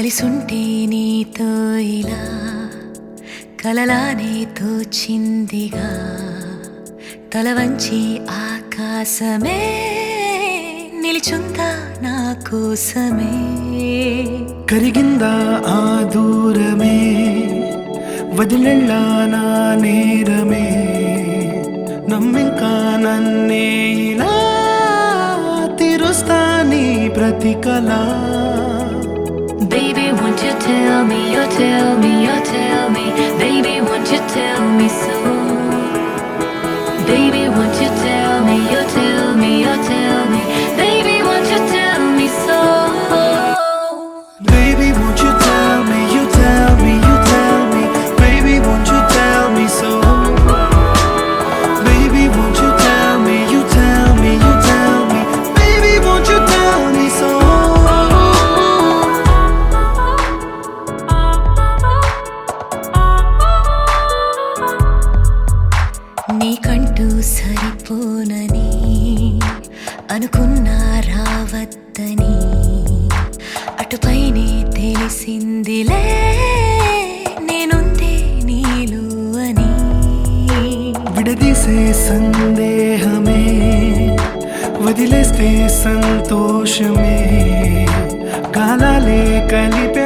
కలిసుంటే నీతో ఇలా కలలానే తోచిందిగా తల వంచి ఆకాశమే నిలిచుందా నా కోసమే కరిగిందా ఆ దూరమే వదిలెళ్ళా నా నేరమే నమ్మింకా నన్నే ఇలా తీరుస్తా నీ ప్రతి కళ Baby, won't you tell me, you tell me, you tell me Baby, won't you tell me so Baby, won't you tell me, you tell me, you tell me Baby, won't you tell me so Baby, won't you tell me, you tell me, you tell me Baby, won't you tell me so Baby, won't you tell me, you tell me, you tell me Baby, won't you tell me so నీకంటూ సరిపోనని అనుకున్నా రావద్దని అటుపైనే తెలిసిందిలే నేనుందే నీలు అని విడదీసే సందేహమే వదిలేస్తే సంతోషమే కాలాలే కలిపే